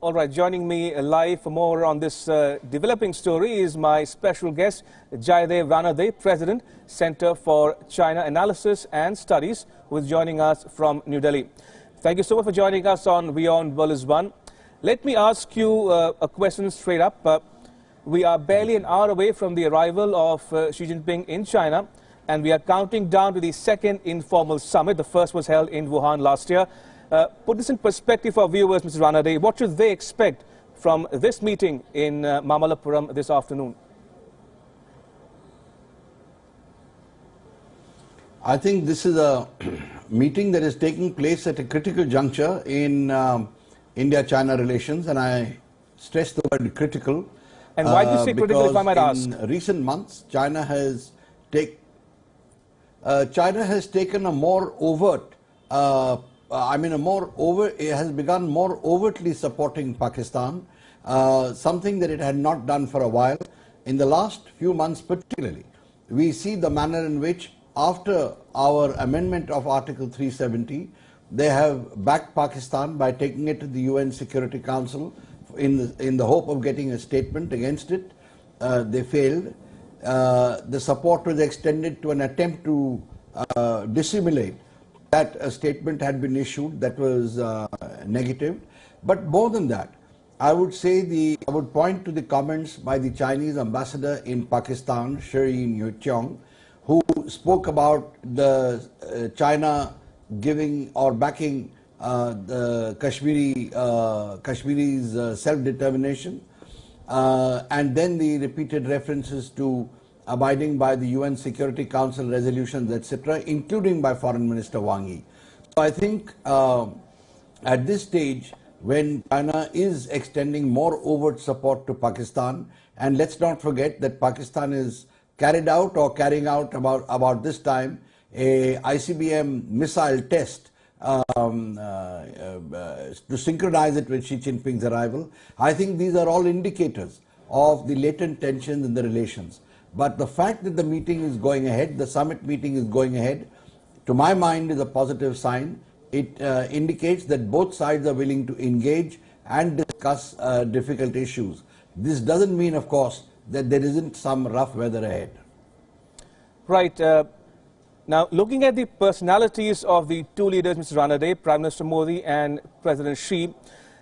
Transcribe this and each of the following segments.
All right, joining me live for more on this developing story is my special guest, Jayadeva Ranade, President, Center for China Analysis and Studies, who is joining us from New Delhi. Thank you so much for joining us on Wion vs. One. Let me ask you a question straight up. We are barely an hour away from the arrival of Xi Jinping in China, and we are counting down to the second informal summit. The first was held in Wuhan last year. Put this in perspective for viewers, Mr. Ranade. What should they expect from this meeting in Mamallapuram this afternoon? I think this is a meeting that is taking place at a critical juncture in India-China relations, and I stress the word critical. And why do you say critical, if I might ask? In recent months, China has taken a more overt, it has begun more overtly supporting Pakistan, something that it had not done for a while. In the last few months particularly, we see the manner in which, after our amendment of Article 370, they have backed Pakistan by taking it to the UN Security Council in the hope of getting a statement against it. They failed. The support was extended to an attempt to dissimulate that a statement had been issued that was negative. But more than that, I would point to the comments by the Chinese ambassador in Pakistan, Wion, who spoke about the China giving or backing the Kashmiri's self-determination, and then the repeated references to abiding by the UN Security Council resolutions, etc., including by Foreign Minister Wang Yi. So I think at this stage, when China is extending more overt support to Pakistan, and let's not forget that Pakistan is carrying out about this time a ICBM missile test to synchronize it with Xi Jinping's arrival. I think these are all indicators of the latent tensions in the relations. But the fact that the meeting is going ahead, the summit meeting is going ahead, to my mind is a positive sign. It indicates that both sides are willing to engage and discuss difficult issues. This doesn't mean, of course, that there isn't some rough weather ahead. Right. Now, looking at the personalities of the two leaders, Mr. Ranade, Prime Minister Modi and President Xi.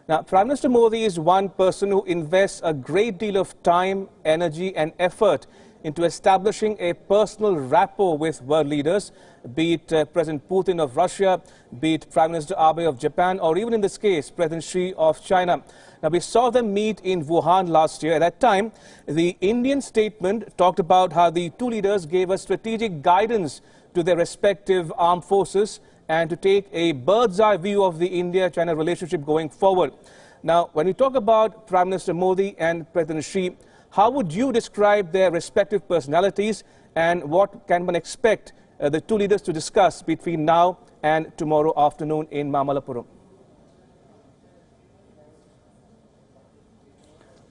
Now, Prime Minister Modi is one person who invests a great deal of time, energy and effort into establishing a personal rapport with world leaders, be it President Putin of Russia, be it Prime Minister Abe of Japan, or even in this case, President Xi of China. Now, we saw them meet in Wuhan last year. At that time, the Indian statement talked about how the two leaders gave a strategic guidance to their respective armed forces and to take a bird's-eye view of the India-China relationship going forward. Now, when we talk about Prime Minister Modi and President Xi, how would you describe their respective personalities, and what can one expect the two leaders to discuss between now and tomorrow afternoon in Mamallapuram?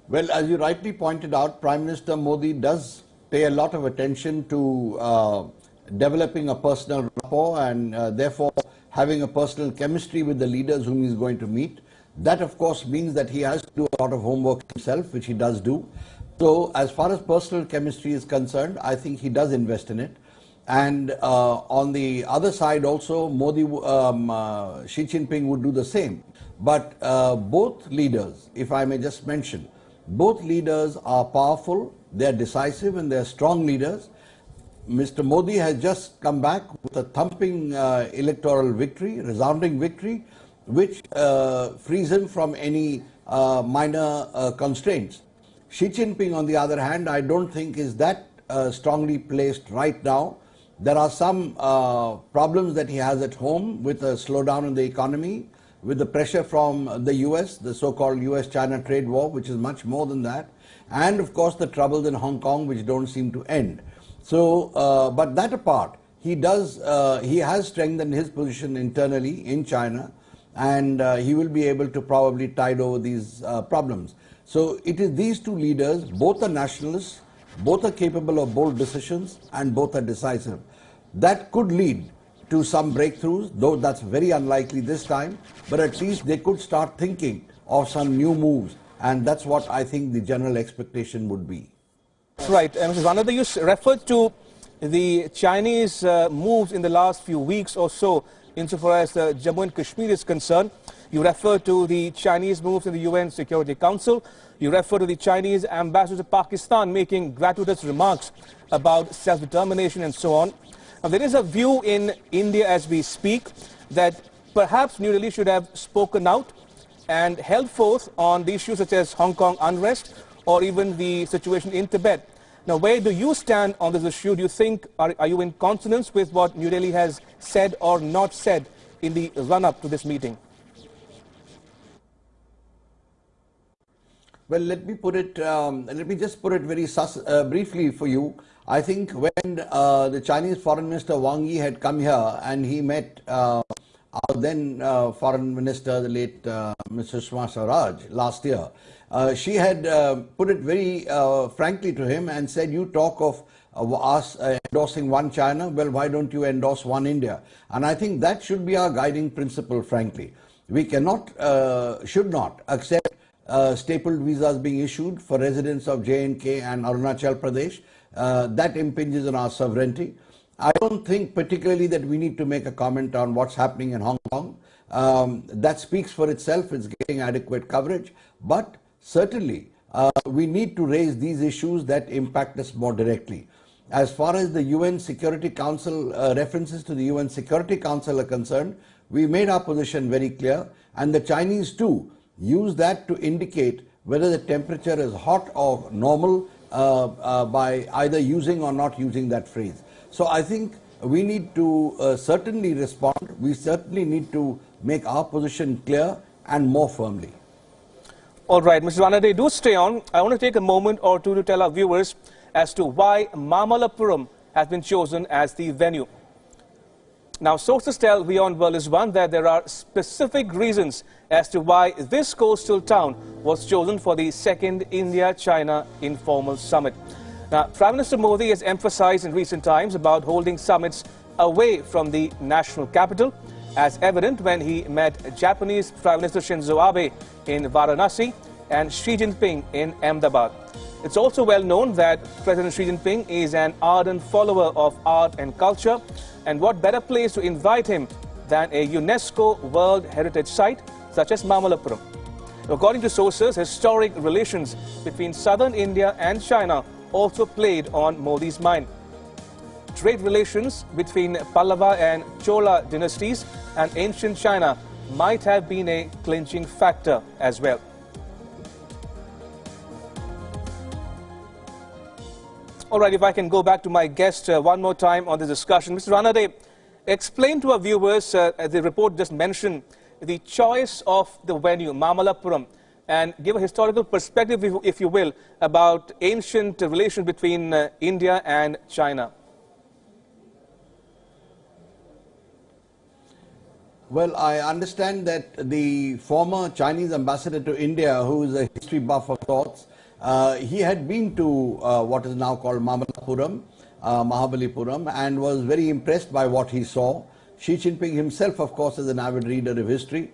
Well, as you rightly pointed out, Prime Minister Modi does pay a lot of attention to developing a personal rapport and therefore having a personal chemistry with the leaders whom he is going to meet. That, of course, means that he has to do a lot of homework himself, which he does do. So, as far as personal chemistry is concerned, I think he does invest in it. And on the other side also, Xi Jinping would do the same. But both leaders, if I may just mention, both leaders are powerful, they are decisive and they are strong leaders. Mr. Modi has just come back with a thumping electoral victory, resounding victory, which frees him from any minor constraints. Xi Jinping, on the other hand, I don't think is that strongly placed right now. There are some problems that he has at home with a slowdown in the economy, with the pressure from the US, the so-called US-China trade war, which is much more than that, and of course the troubles in Hong Kong, which don't seem to end. So, but that apart, he has strengthened his position internally in China, and he will be able to probably tide over these problems. So it is these two leaders, both are nationalists, both are capable of bold decisions, and both are decisive. That could lead to some breakthroughs, though that's very unlikely this time, but at least they could start thinking of some new moves, and that's what I think the general expectation would be. Right. Mr. Ranade, you referred to the Chinese moves in the last few weeks or so, insofar as Jammu and Kashmir is concerned. You refer to the Chinese moves in the UN Security Council. You refer to the Chinese ambassador to Pakistan making gratuitous remarks about self-determination and so on. Now, there is a view in India as we speak that perhaps New Delhi should have spoken out and held forth on the issues such as Hong Kong unrest or even the situation in Tibet. Now, where do you stand on this issue? Do you think, are you in consonance with what New Delhi has said or not said in the run-up to this meeting? Well, let me just put it very briefly for you. I think when the Chinese Foreign Minister Wang Yi had come here and he met our then Foreign Minister, the late Mr. Sushma Swaraj, last year, she had put it very frankly to him and said, you talk of us endorsing one China, well, why don't you endorse one India? And I think that should be our guiding principle, frankly. We cannot, should not accept stapled visas being issued for residents of J&K and Arunachal Pradesh. That impinges on our sovereignty. I don't think particularly that we need to make a comment on what's happening in Hong Kong. That speaks for itself. It's getting adequate coverage. But certainly, we need to raise these issues that impact us more directly. As far as the UN Security Council, references to the UN Security Council are concerned, we made our position very clear. And the Chinese too use that to indicate whether the temperature is hot or normal by either using or not using that phrase. So I think we need to certainly respond. We certainly need to make our position clear and more firmly. All right, Mr. Ranade, do stay on. I want to take a moment or two to tell our viewers as to why Mamallapuram has been chosen as the venue. Now, sources tell Wion World is One that there are specific reasons as to why this coastal town was chosen for the second India-China Informal Summit. Now, Prime Minister Modi has emphasized in recent times about holding summits away from the national capital, as evident when he met Japanese Prime Minister Shinzo Abe in Varanasi and Xi Jinping in Ahmedabad. It's also well known that President Xi Jinping is an ardent follower of art and culture, and what better place to invite him than a UNESCO World Heritage Site such as Mamallapuram. According to sources, historic relations between southern India and China also played on Modi's mind. Trade relations between Pallava and Chola dynasties and ancient China might have been a clinching factor as well. All right, if I can go back to my guest one more time on this discussion. Mr. Ranade, explain to our viewers, as the report just mentioned, the choice of the venue, Mamallapuram, and give a historical perspective, if you will, about ancient relations between India and China. Well, I understand that the former Chinese ambassador to India, who is a history buff of sorts, he had been to what is now called Mamallapuram, Mahabalipuram, and was very impressed by what he saw. Xi Jinping himself, of course, is an avid reader of history.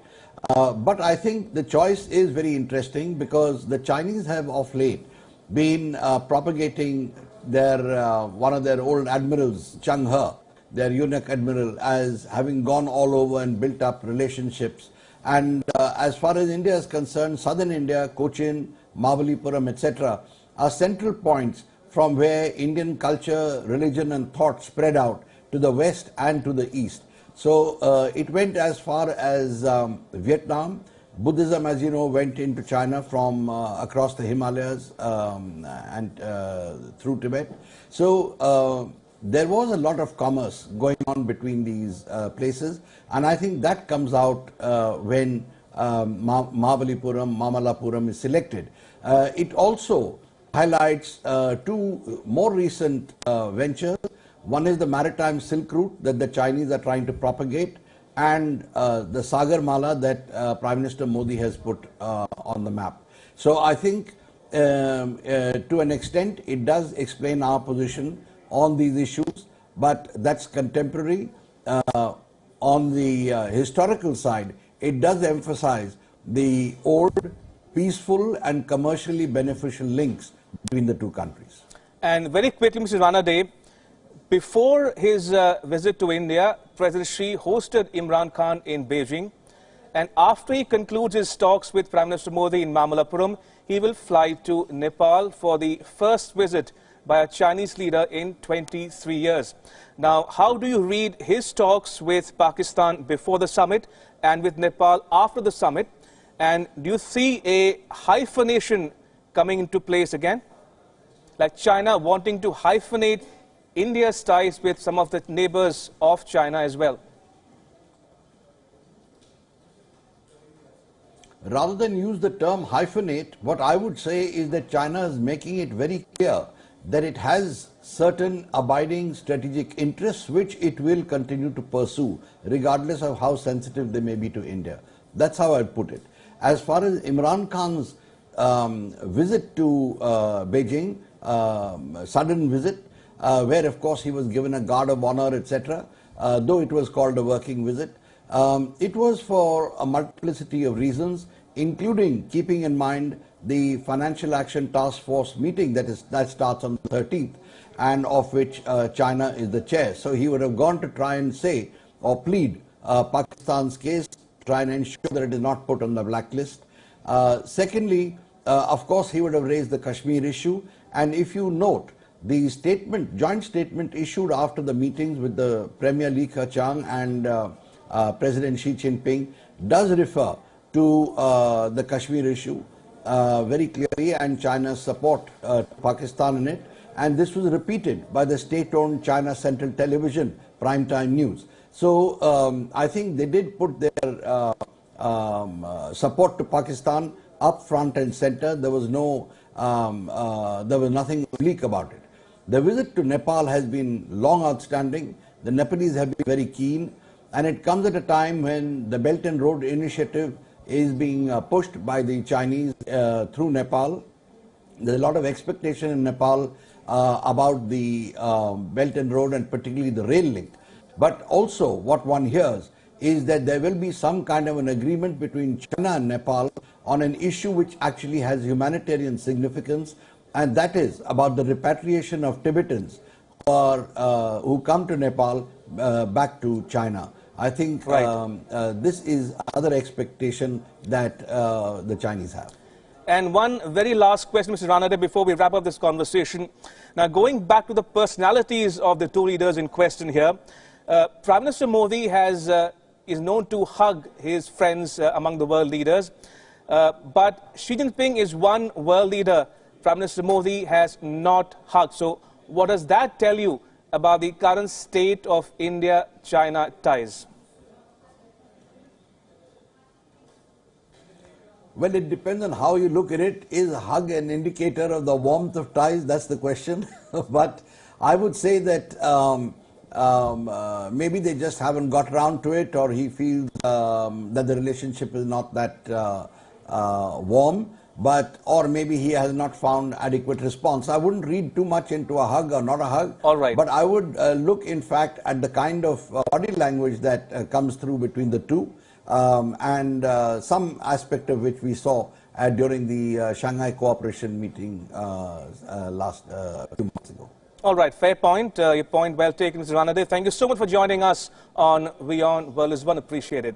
But I think the choice is very interesting because the Chinese have of late been propagating their one of their old admirals, Cheng He, their eunuch admiral, as having gone all over and built up relationships. And as far as India is concerned, southern India, Cochin, Mahabalipuram, etc., are central points from where Indian culture, religion and thought spread out to the west and to the east. So it went as far as Vietnam. Buddhism, as you know, went into China from across the Himalayas and through Tibet. So there was a lot of commerce going on between these places, and I think that comes out when Mamallapuram is selected. It also highlights two more recent ventures. One is the maritime Silk Route that the Chinese are trying to propagate, and the Sagar Mala that Prime Minister Modi has put on the map. So I think to an extent it does explain our position on these issues, but that's contemporary. On the historical side, it does emphasize the old, peaceful and commercially beneficial links between the two countries. And very quickly, Mr. Ranade, before his visit to India, President Xi hosted Imran Khan in Beijing. And after he concludes his talks with Prime Minister Modi in Mamallapuram, he will fly to Nepal for the first visit by a Chinese leader in 23 years. Now, how do you read his talks with Pakistan before the summit and with Nepal after the summit? And do you see a hyphenation coming into place again? Like China wanting to hyphenate India's ties with some of the neighbors of China as well? Rather than use the term hyphenate, what I would say is that China is making it very clear that it has certain abiding strategic interests which it will continue to pursue, regardless of how sensitive they may be to India. That's how I put it. As far as Imran Khan's visit to Beijing, sudden visit, where of course he was given a guard of honor, etc., though it was called a working visit, it was for a multiplicity of reasons, including keeping in mind the Financial Action Task Force meeting that starts on the 13th, and of which China is the chair. So he would have gone to try and say or plead Pakistan's case, try and ensure that it is not put on the blacklist. Secondly, of course, he would have raised the Kashmir issue. And if you note, the joint statement issued after the meetings with the Premier Li Keqiang and President Xi Jinping does refer to the Kashmir issue very clearly, and China's support to Pakistan in it. And this was repeated by the state-owned China Central Television, primetime news. So I think they did put their support to Pakistan up front and center. There was nothing oblique about it. The visit to Nepal has been long outstanding. The Nepalese have been very keen, and it comes at a time when the Belt and Road Initiative is being pushed by the Chinese through Nepal. There's a lot of expectation in Nepal about the Belt and Road, and particularly the rail link. But also what one hears is that there will be some kind of an agreement between China and Nepal on an issue which actually has humanitarian significance, and that is about the repatriation of Tibetans who come to Nepal back to China. I think this is another expectation that the Chinese have. And one very last question, Mr. Ranade, before we wrap up this conversation. Now, going back to the personalities of the two leaders in question here, Prime Minister Modi is known to hug his friends among the world leaders. But Xi Jinping is one world leader Prime Minister Modi has not hugged. So what does that tell you about the current state of India-China ties? Well, it depends on how you look at it. Is a hug an indicator of the warmth of ties? That's the question. But I would say that maybe they just haven't got around to it, or he feels that the relationship is not that warm, or maybe he has not found adequate response. I wouldn't read too much into a hug or not a hug. All right. But I would look, in fact, at the kind of body language that comes through between the two, and some aspect of which we saw during the Shanghai Cooperation meeting last few months ago. All right, fair point. Your point well taken, Mr. Ranade. Thank you so much for joining us on Wion World is One. Appreciate it.